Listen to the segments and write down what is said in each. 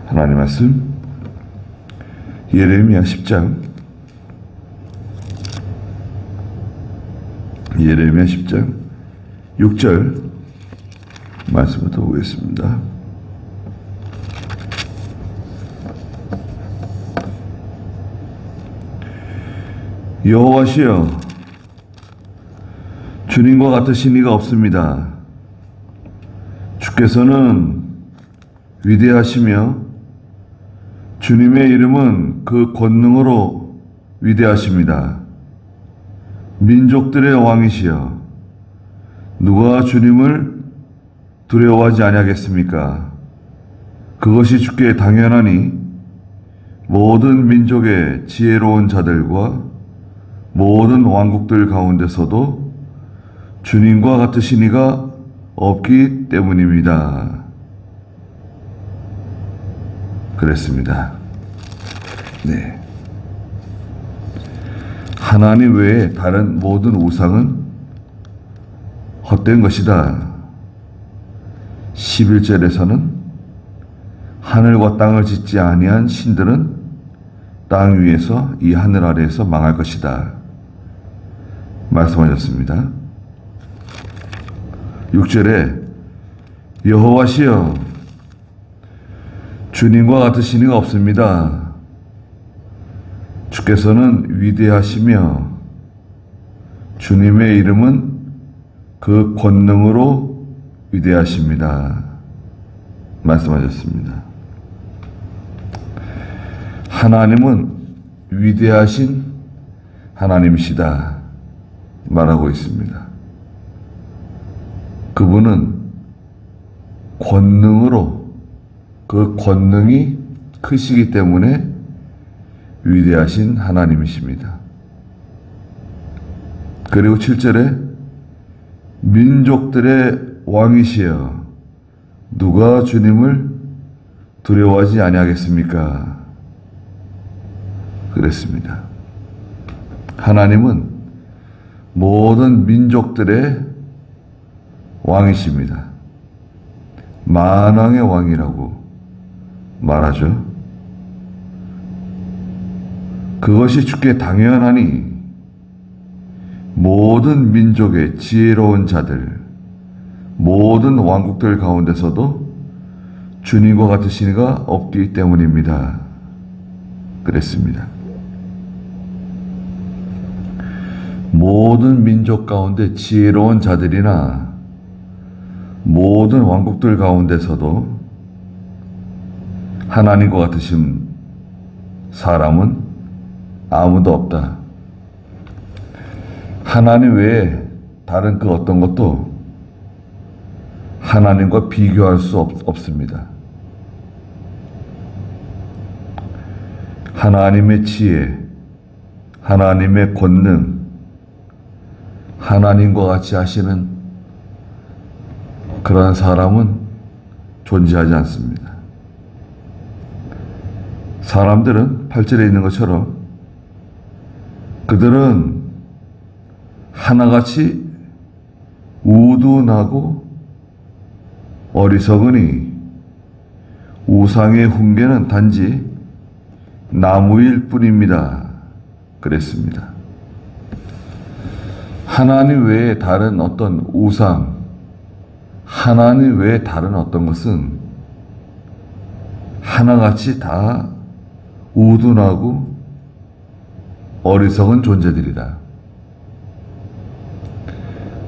하나님 말씀 예레미야 10장 6절 말씀부터 보겠습니다. 여호와시여, 주님과 같으신 이가 없습니다. 주께서는 위대하시며 주님의 이름은 그 권능으로 위대하십니다. 민족들의 왕이시여, 누가 주님을 두려워하지 아니하겠습니까? 그것이 주께 당연하니 모든 민족의 지혜로운 자들과 모든 왕국들 가운데서도 주님과 같으신 이가 없기 때문입니다. 그랬습니다. 네. 하나님 외에 다른 모든 우상은 헛된 것이다. 11절에서는 하늘과 땅을 짓지 아니한 신들은 땅 위에서 이 하늘 아래에서 망할 것이다 말씀하셨습니다. 6절에 여호와시여, 주님과 같으신 이가 없습니다. 주께서는 위대하시며 주님의 이름은 그 권능으로 위대하십니다 말씀하셨습니다. 하나님은 위대하신 하나님이시다 말하고 있습니다. 그분은 권능으로, 그 권능이 크시기 때문에 위대하신 하나님이십니다. 그리고 7절에 민족들의 왕이시여, 누가 주님을 두려워하지 아니하겠습니까? 그랬습니다. 하나님은 모든 민족들의 왕이십니다. 만왕의 왕이라고 말하죠. 그것이 주께 당연하니 모든 민족의 지혜로운 자들, 모든 왕국들 가운데서도 주님과 같으신 이가 없기 때문입니다. 그랬습니다. 모든 민족 가운데 지혜로운 자들이나 모든 왕국들 가운데서도 하나님과 같으신 사람은 아무도 없다. 하나님 외에 다른 그 어떤 것도 하나님과 비교할 수 없습니다. 하나님의 지혜, 하나님의 권능, 하나님과 같이 하시는 그러한 사람은 존재하지 않습니다. 사람들은 8절에 있는 것처럼 그들은 하나같이 우둔하고 어리석으니 우상의 훈계는 단지 나무일 뿐입니다. 그랬습니다. 하나님 외에 다른 어떤 우상, 하나님 외에 다른 어떤 것은 하나같이 다 우둔하고 어리석은 존재들이다.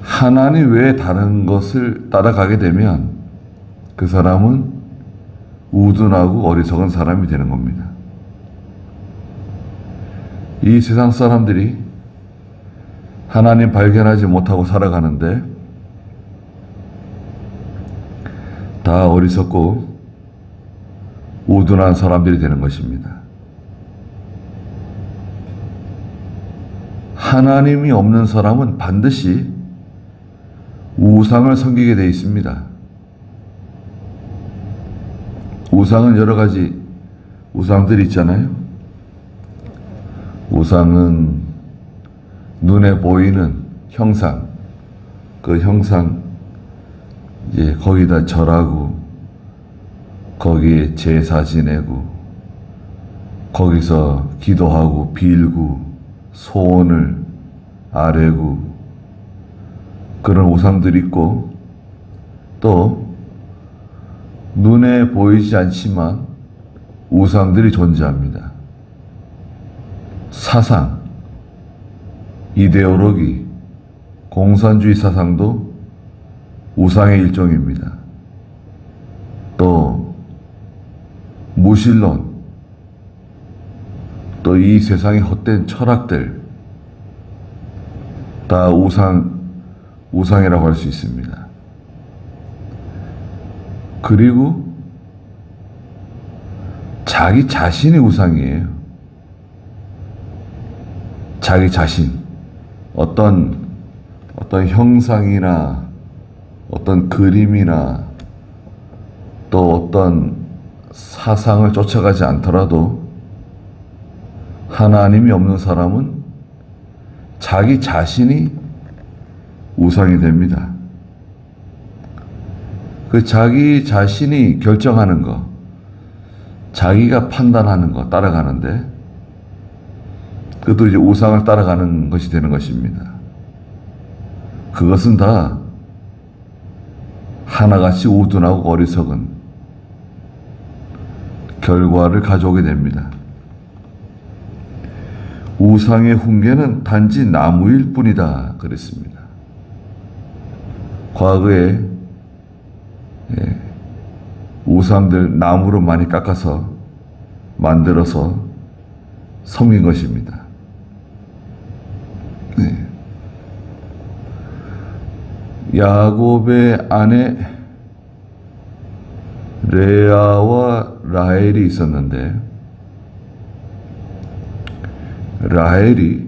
하나님 외에 다른 것을 따라가게 되면 그 사람은 우둔하고 어리석은 사람이 되는 겁니다. 이 세상 사람들이 하나님 발견하지 못하고 살아가는데 다 어리석고 우둔한 사람들이 되는 것입니다. 하나님이 없는 사람은 반드시 우상을 섬기게 되어 있습니다. 우상은 여러 가지 우상들이 있잖아요. 우상은 눈에 보이는 형상, 그 형상 이제 거기다 절하고 거기에 제사 지내고 거기서 기도하고 빌고 소원을 아뢰고 그런 우상들이 있고, 또 눈에 보이지 않지만 우상들이 존재합니다. 사상, 이데올로기, 공산주의 사상도 우상의 일종입니다. 또 무신론, 또 이 세상의 헛된 철학들 다 우상이라고 할 수 있습니다. 그리고 자기 자신이 우상이에요. 자기 자신. 어떤 형상이나 어떤 그림이나 또 어떤 사상을 쫓아가지 않더라도 하나님이 없는 사람은 자기 자신이 우상이 됩니다. 그 자기 자신이 결정하는 거, 자기가 판단하는 거 따라가는데, 그것도 이제 우상을 따라가는 것이 되는 것입니다. 그것은 다 하나같이 우둔하고 어리석은 결과를 가져오게 됩니다. 우상의 훈계는 단지 나무일 뿐이다 그랬습니다. 과거에 우상들 나무로 많이 깎아서 만들어서 섬긴 것입니다. 야곱의 아내 레아와 라헬이 있었는데, 라헬이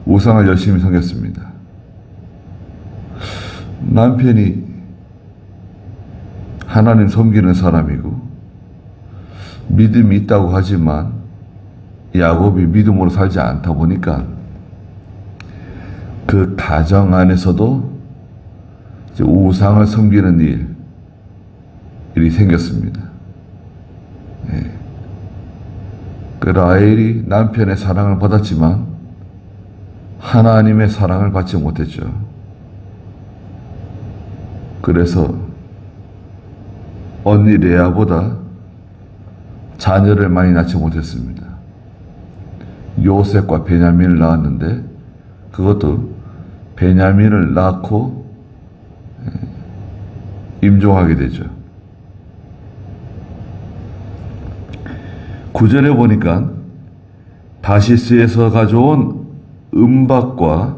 우상을 열심히 섬겼습니다. 남편이 하나님 섬기는 사람이고 믿음이 있다고 하지만 야곱이 믿음으로 살지 않다 보니까 그 가정 안에서도 이제 우상을 섬기는 일이 생겼습니다. 그 라헬이 남편의 사랑을 받았지만 하나님의 사랑을 받지 못했죠. 그래서 언니 레아보다 자녀를 많이 낳지 못했습니다. 요셉과 베냐민을 낳았는데 그것도 베냐민을 낳고 임종하게 되죠. 9절에 보니까 다시스에서 가져온 은박과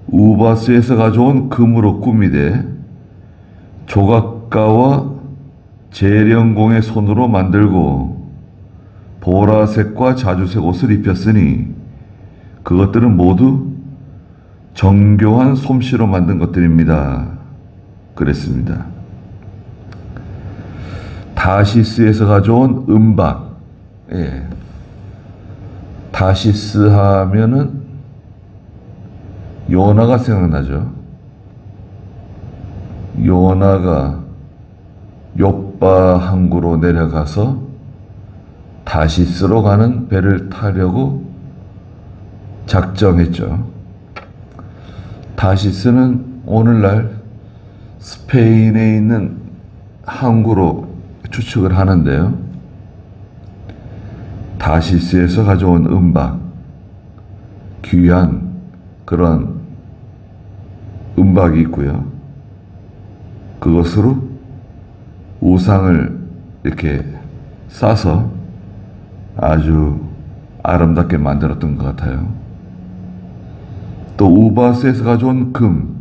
우바스에서 가져온 금으로 꾸미되 조각가와 재령공의 손으로 만들고 보라색과 자주색 옷을 입혔으니 그것들은 모두 정교한 솜씨로 만든 것들입니다. 그랬습니다. 다시스에서 가져온 은박. 다시스 하면은 요나가 생각나죠. 요나가 욥바 항구로 내려가서 다시스로 가는 배를 타려고 작정했죠. 다시스는 오늘날 스페인에 있는 항구로 추측을 하는데요. 다시스에서 가져온 은박, 귀한 그런 은박이 있고요. 그것으로 우상을 이렇게 싸서 아주 아름답게 만들었던 것 같아요. 또 우바스에서 가져온 금,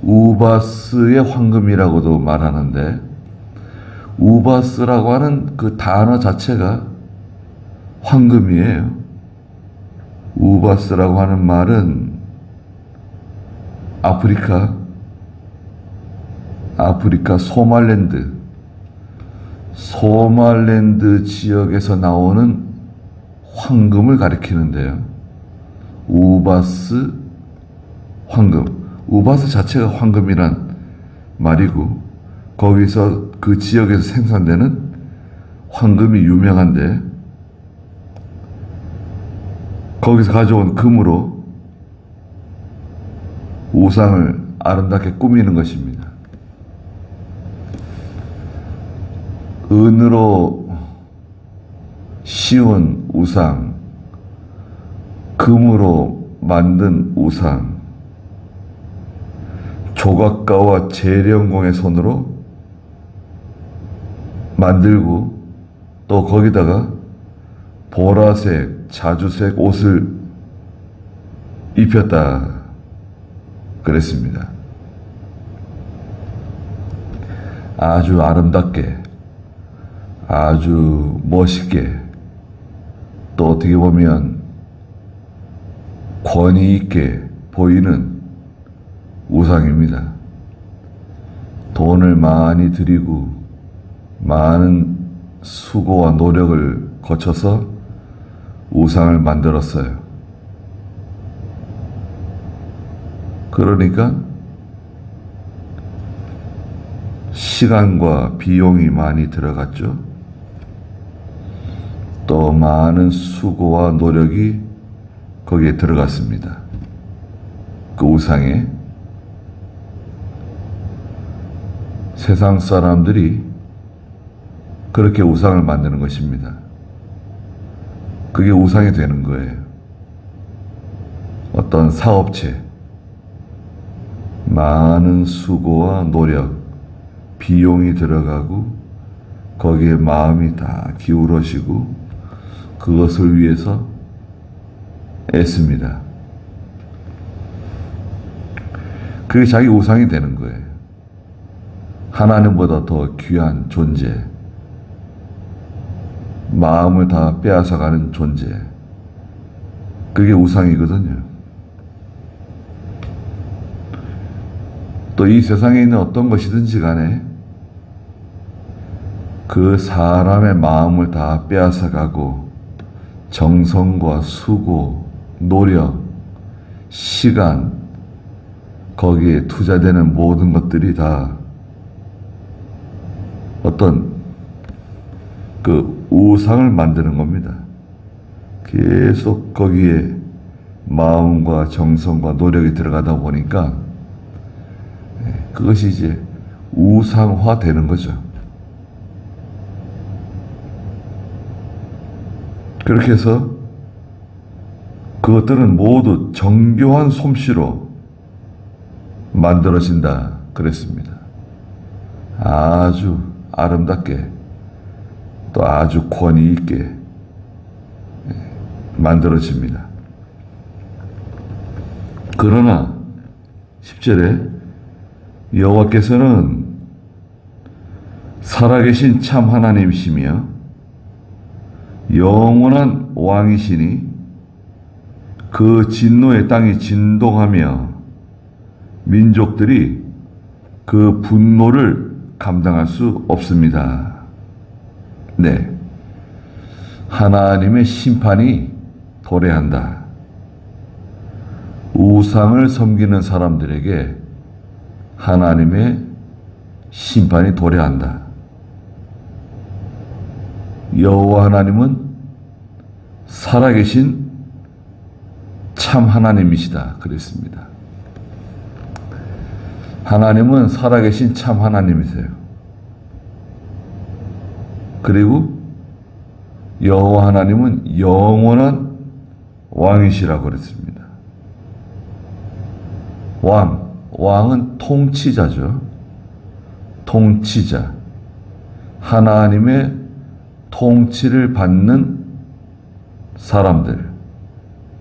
우바스의 황금이라고도 말하는데, 우바스라고 하는 그 단어 자체가 황금이에요. 우바스라고 하는 말은 아프리카 소말랜드 지역에서 나오는 황금을 가리키는데요. 우바스 황금. 우바스 자체가 황금이란 말이고 거기서 그 지역에서 생산되는 황금이 유명한데 거기서 가져온 금으로 우상을 아름답게 꾸미는 것입니다. 은으로 씌운 우상, 금으로 만든 우상, 조각가와 재련공의 손으로 만들고 또 거기다가 보라색, 자주색 옷을 입혔다 그랬습니다. 아주 아름답게, 아주 멋있게, 또 어떻게 보면 권위 있게 보이는 우상입니다. 돈을 많이 들이고 많은 수고와 노력을 거쳐서 우상을 만들었어요. 그러니까 시간과 비용이 많이 들어갔죠. 또 많은 수고와 노력이 거기에 들어갔습니다. 그 우상에. 세상 사람들이 그렇게 우상을 만드는 것입니다. 그게 우상이 되는 거예요. 어떤 사업체, 많은 수고와 노력, 비용이 들어가고 거기에 마음이 다 기울어지고 그것을 위해서 애씁니다. 그게 자기 우상이 되는 거예요. 하나님보다 더 귀한 존재, 마음을 다 빼앗아가는 존재, 그게 우상이거든요. 또 이 세상에 있는 어떤 것이든지 간에 그 사람의 마음을 다 빼앗아가고 정성과 수고, 노력, 시간, 거기에 투자되는 모든 것들이 다 어떤 그 우상을 만드는 겁니다. 계속 거기에 마음과 정성과 노력이 들어가다 보니까 그것이 이제 우상화 되는 거죠. 그렇게 해서 그것들은 모두 정교한 솜씨로 만들어진다 그랬습니다. 아주 아름답게 또 아주 권위 있게 만들어집니다. 그러나 10절에 여호와께서는 살아계신 참 하나님이시며 영원한 왕이시니 그 진노의 땅이 진동하며 민족들이 그 분노를 감당할 수 없습니다. 네, 하나님의 심판이 도래한다. 우상을 섬기는 사람들에게 하나님의 심판이 도래한다. 여호와 하나님은 살아계신 참 하나님이시다 그랬습니다. 하나님은 살아계신 참 하나님이세요. 그리고 여호와 하나님은 영원한 왕이시라고 그랬습니다. 왕은 통치자죠. 통치자. 하나님의 통치를 받는 사람들,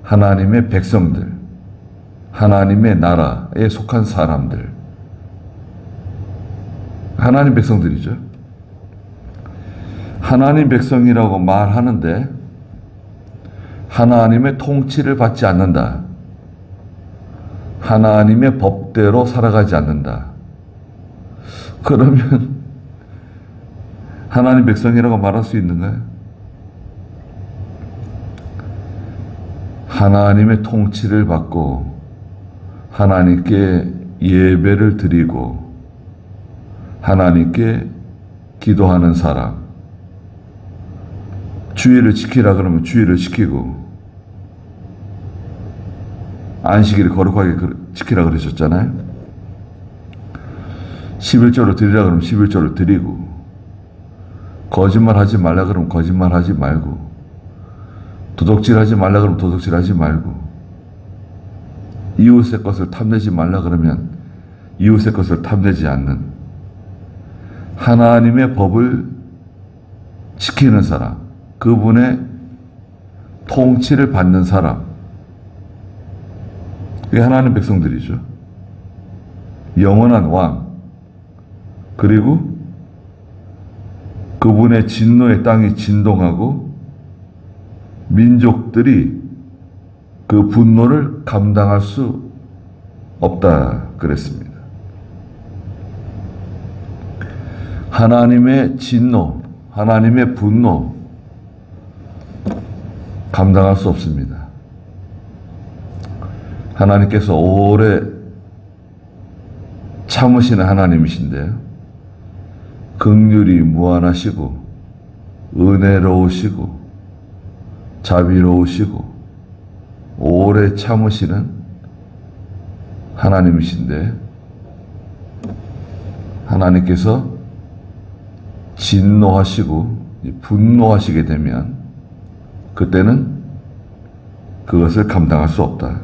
하나님의 백성들, 하나님의 나라에 속한 사람들, 하나님 백성들이죠. 하나님 백성이라고 말하는데 하나님의 통치를 받지 않는다. 하나님의 법대로 살아가지 않는다. 그러면 하나님 백성이라고 말할 수 있는가요? 하나님의 통치를 받고 하나님께 예배를 드리고 하나님께 기도하는 사람, 주의를 지키라 그러면 주의를 지키고, 안식일을 거룩하게 지키라 그러셨잖아요. 11조를 드리라 그러면 11조를 드리고, 거짓말하지 말라 그러면 거짓말하지 말고, 도둑질하지 말라 그러면 도둑질하지 말고, 이웃의 것을 탐내지 말라 그러면 이웃의 것을 탐내지 않는 하나님의 법을 지키는 사람, 그분의 통치를 받는 사람, 그게 하나님 백성들이죠. 영원한 왕, 그리고 그분의 진노의 땅이 진동하고 민족들이 그 분노를 감당할 수 없다 그랬습니다. 하나님의 진노, 하나님의 분노 감당할 수 없습니다. 하나님께서 오래 참으시는 하나님이신데요. 긍휼이 무한하시고 은혜로우시고 자비로우시고 오래 참으시는 하나님이신데, 하나님께서 진노하시고 분노하시게 되면 그때는 그것을 감당할 수 없다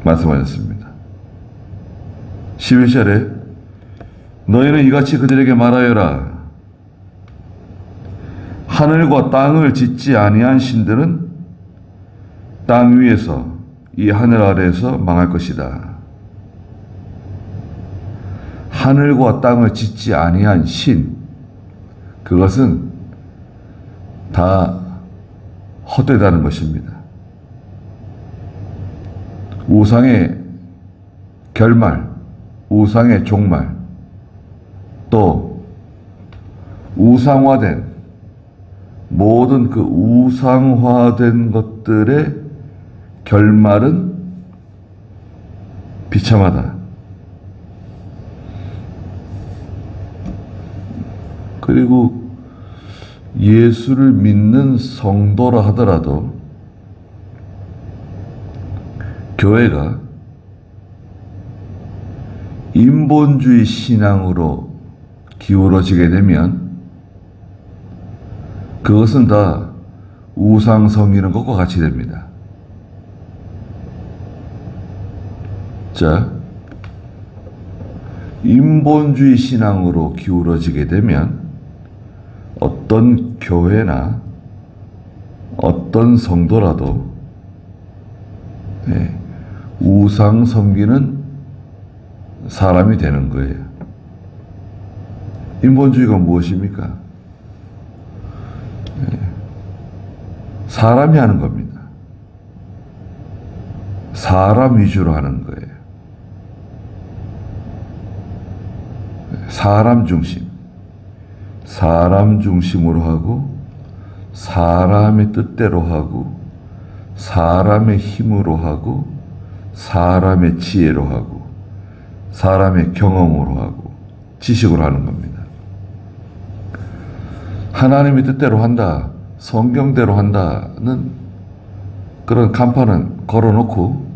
말씀하셨습니다. 11절에 너희는 이같이 그들에게 말하여라. 하늘과 땅을 짓지 아니한 신들은 땅 위에서 이 하늘 아래에서 망할 것이다. 하늘과 땅을 짓지 아니한 신, 그것은 다 헛되다는 것입니다. 우상의 결말, 우상의 종말, 또 우상화된 모든 그 우상화된 것들의 결말은 비참하다. 그리고 예수를 믿는 성도라 하더라도 교회가 인본주의 신앙으로 기울어지게 되면 그것은 다 우상 섬기는 것과 같이 됩니다. 자, 인본주의 신앙으로 기울어지게 되면 어떤 교회나 어떤 성도라도 우상 섬기는 사람이 되는 거예요. 인본주의가 무엇입니까? 사람이 하는 겁니다. 사람 위주로 하는 거예요. 사람 중심. 사람 중심으로 하고, 사람의 뜻대로 하고, 사람의 힘으로 하고, 사람의 지혜로 하고, 사람의 경험으로 하고, 지식으로 하는 겁니다. 하나님의 뜻대로 한다, 성경대로 한다는 그런 간판은 걸어놓고,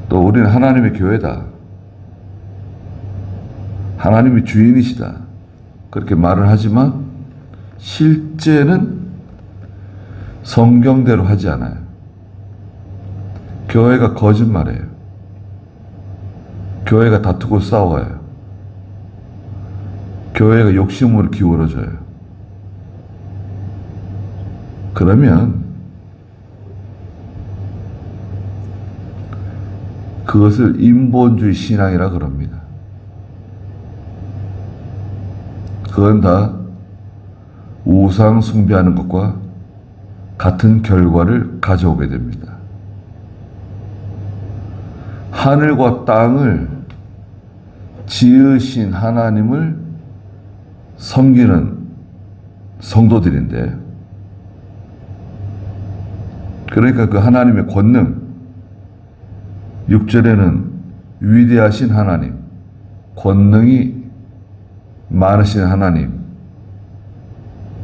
또 우리는 하나님의 교회다, 하나님이 주인이시다, 그렇게 말을 하지만 실제는 성경대로 하지 않아요. 교회가 거짓말해요. 교회가 다투고 싸워요. 교회가 욕심으로 기울어져요. 그러면 그것을 인본주의 신앙이라 그럽니다. 그건 다 우상 숭배하는 것과 같은 결과를 가져오게 됩니다. 하늘과 땅을 지으신 하나님을 섬기는 성도들인데, 그러니까 그 하나님의 권능, 6절에는 위대하신 하나님, 권능이 많으신 하나님,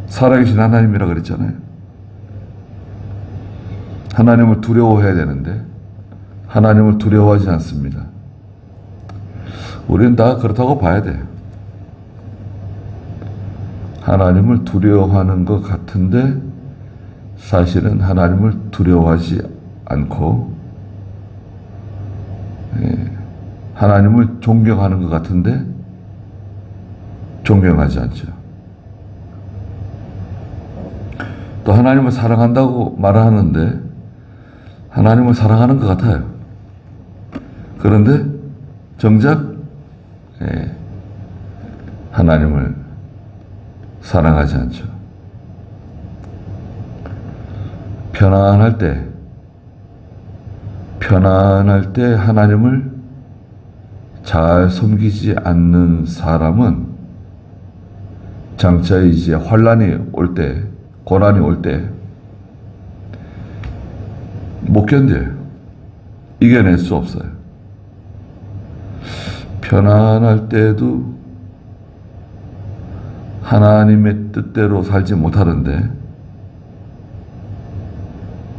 살아계신 하나님이라 그랬잖아요. 하나님을 두려워해야 되는데 하나님을 두려워하지 않습니다. 우리는 다 그렇다고 봐야 돼요. 하나님을 두려워하는 것 같은데 사실은 하나님을 두려워하지 않고 하나님을 존경하는 것 같은데 존경하지 않죠. 또 하나님을 사랑한다고 말을 하는데 하나님을 사랑하는 것 같아요. 그런데 정작 하나님을 사랑하지 않죠. 편안할 때 하나님을 잘 섬기지 않는 사람은 장차 이제 환난이 올 때, 고난이 올 때 못 견뎌요. 이겨낼 수 없어요. 편안할 때도 하나님의 뜻대로 살지 못하는데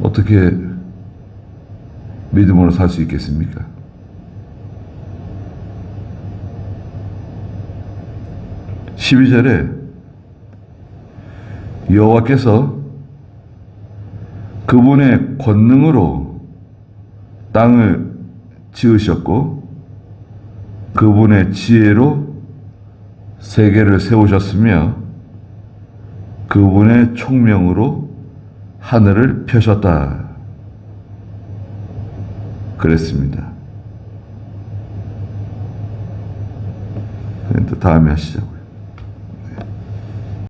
어떻게 믿음으로 살 수 있겠습니까? (12절에) 여호와께서 그분의 권능으로 땅을 지으셨고 그분의 지혜로 세계를 세우셨으며 그분의 총명으로 하늘을 펴셨다 그랬습니다. 다음에 하시자고요.